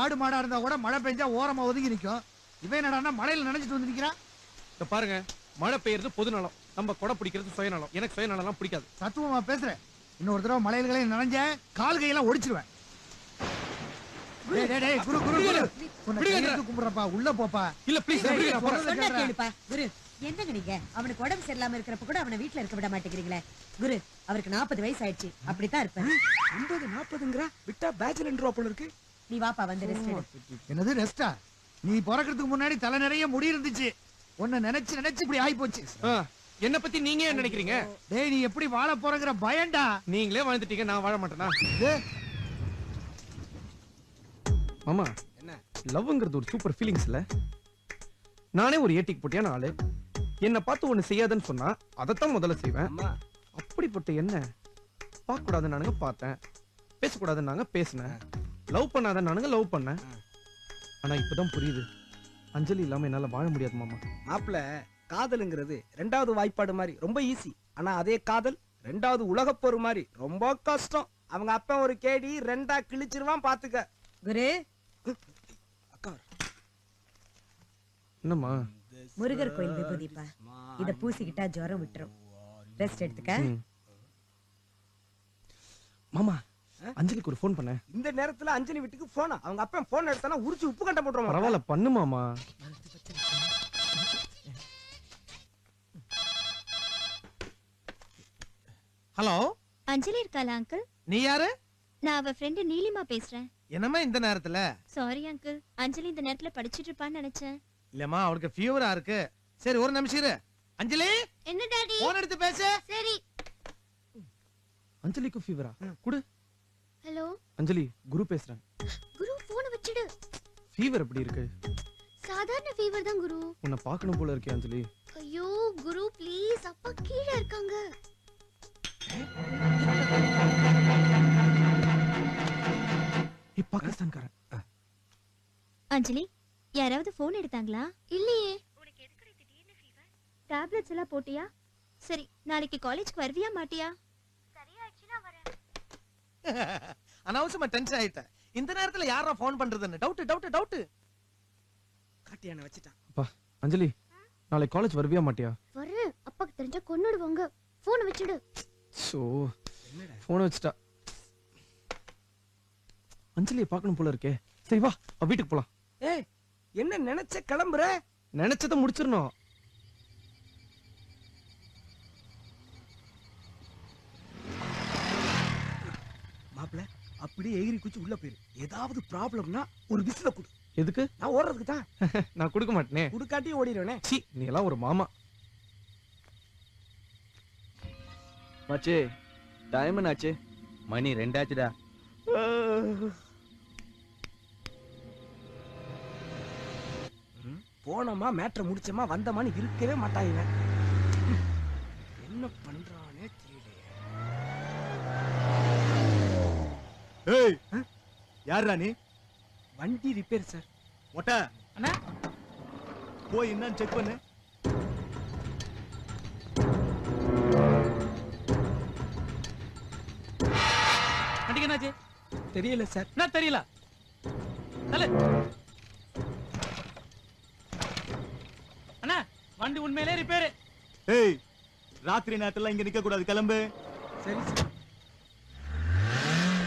ஆடு மாடா இருந்தா கூட மழை பெஞ்சா ஓரமா ஒதுங்கி நிக்கும். இவன் என்னடா மழையில நினைச்சிட்டு வந்து நிக்கிறான். இத பாருங்க, மழை பெய்யறது பொது நலம், நம்ம கொடை பிடிக்கிறது சுயநலம். எனக்கு சுயநலம்லாம் பிடிக்காது. தத்துவமா பேசுறேன். இன்னொரு தடவை மழையில நனைஞ்ச கால் கையெல்லாம் ஒடிச்சிருவேன். குரு குரு கும்பிடுறப்பா, உள்ள போப்பா. இல்ல ப்ளீஸ் கேளுப்பா. குரு என்னங்க நீங்க அவனுக்கு உடம்பு சரியில்லாம இருக்கிறப்ப கூட அவனை வீட்டுல இருக்க விட மாட்டேங்கிறீங்களே. குரு அவருக்கு 40 வயசு ஆயிடுச்சு, அப்படித்தான் இருப்பேன். 40 விட்டா பேச்சுலர் ட்ராப் இருக்கு. நீ வாப்பா வந்து ரெஸ்ட் எடு. என்னது ரெஸ்டா? நீ பிறக்கிறதுக்கு முன்னாடி தலை நிறைய முடி இருந்துச்சு. உன்னை நினைச்சு நினைச்சு இப்படி ஆகி போச்சு. என்ன பத்தி நீங்க என்ன நினைக்கிறீங்க? டேய் நீ எப்படி வாழ போறங்கிற பயம்டா. நீங்களே வாழ்ந்துட்டீங்க, நான் வாழ மாட்டேனா? மாமா என்ன லவ்ங்கிறது ஒரு சூப்பர் ஃபீலிங்ஸ் இல்ல? நானே ஒரு ஏட்டிக்கு போட்டியான ஆளு. என்ன பார்த்து ஒண்ணு செய்யாதன்னு சொன்னா அதைத்தான் முதல்ல செய்வேன். அப்படிப்பட்ட என்ன பார்க்க கூடாதுன்னு நானுங்க பார்த்தேன், பேசக்கூடாதுன்னு நாங்க பேசினேன், லவ் பண்ணாத நானுங்க லவ் பண்ணேன். ஆனா இப்பதான் புரியுது, அஞ்சலி இல்லாம என்னால வாழ முடியாது மாமா. மாப்பிள்ள, காதலுங்கிறது 2வது வாய்ப்பாடு மாதிரி ரொம்ப ஈஸி. ஆனா அதே காதல் 2வது உலகப்போர் மாதிரி ரொம்ப கஷ்டம். அவங்க அப்பா ஒரு கேடி 2ஆ கிழிச்சிருவான் பாத்துக்க. குரு அக்கா என்னம்மா? முருகர் கோயில் விபூதிப்பா, இத பூசிக்கிட்டா ஜுரம் விட்டுரும். ரெஸ்ட் எடுத்துக்க. மாமா அஞ்சலிக்கு ஒரு ஃபோன் பண்ண. இந்த நேரத்துல அஞ்சலி வீட்டுக்கு போனா அவங்க அப்பா போன் எடுத்தானா உரிச்சு உப்பு கண்ட போட்டுருவான். பரவாயில்ல பண்ணு மாமா. ஹலோ, அஞ்சலி இருக்காளா அங்கிள்? நீ யாரு? நான் அவ ஃப்ரெண்ட் நீலிமா பேசுறேன். என்னம்மா இந்த நேரத்துல? சாரி அங்கிள், அஞ்சலி இந்த நேரத்துல படிச்சிட்டு இருப்பான்னு நினைச்சேன். இல்லம்மா, அவளுக்கு ஃபீவரா இருக்கு. சரி ஒரு நிமிஷம் இரு. அஞ்சலி, என்ன டாடி? போன் எடுத்து பேசு. சரி. அஞ்சலிக்கு ஃபீவரா? குடு. ஹலோ அஞ்சலி, குரு பேசுறேன். குரு போன் வச்சிடு. ஃபீவர் எப்படி இருக்கு? சாதாரண ஃபீவர் தான் குரு. உன்னை பார்க்கணும் போல இருக்கே அஞ்சலி. ஐயோ குரு ப்ளீஸ், அப்பா கீழ இருக்காங்க. பாகிஸ்தான்காரன். அஞ்சலி, யாராவது போன் எடுத்தாங்களா? இல்லையே. உனக்கு எதுக்கு திடீர்னு ஃபீவர்? டேப்லெட்ஸ் எல்லாம் போட்டியா? சரி, நாளைக்கு காலேஜ்க்கு வருவியா மாட்டியா? சரியாயிடுச்சுனா வரேன். அனாவசியமா டென்ஷன் ஆயிட்டேன். இந்த நேரத்துல யாரா போன் பண்றதுன்னு டவுட். காட்டியான வச்சிட்டான். அப்பா அஞ்சலி, நாளைக்கு காலேஜ் வருவியா மாட்டியா? வரேன். அப்பாக்கு தெரிஞ்சா கொன்னுடுவாங்க. போன் வச்சிடு. சோ போன் வச்சிட்டா. அஞ்சலியை பார்க்கணும் போல இருக்கே. சரி வா, வீட்டுக்கு போலாம். ஏய், என்ன நினைச்ச கிளம்புற? நினைச்சதை முடிச்சிடணும். மாப்பிள்ள, அப்படியே எகிரி குச்சி உள்ள போயிரு. ஏதாவது ப்ராப்ளம்னா ஒரு விசில குடு. எதுக்கு? நான் ஓடுறதுக்கு தான். நான் கொடுக்க மாட்டேனே. குடுக்காட்டி ஓடிடுவேனே. சீ, நீ எல்லாம் ஒரு மாமா. மச்சி, டைம் என்னாச்சு? மணி 2 ஆச்சுடா. போனோமா மேட்ரை முடிச்சோமா வந்தமான்னு இருக்கவே மாட்டாங்க. என்ன பண்றானே தெரியலையே. ஏய், யாரா நீ? வண்டி ரிப்பேர் சார். மொட்டை அண்ணா, போய் என்னன்னு செக் பண்ணு. வண்டிக்கு என்னாச்சு? தெரியல சார். என்ன தெரியல? தல அண்ணா, வண்டி உண்மையிலே ரிப்பேர். ஏய், ராத்திரி நேரத்துல இங்க நிக்க கூடாது, கிளம்பு. சரி சார்.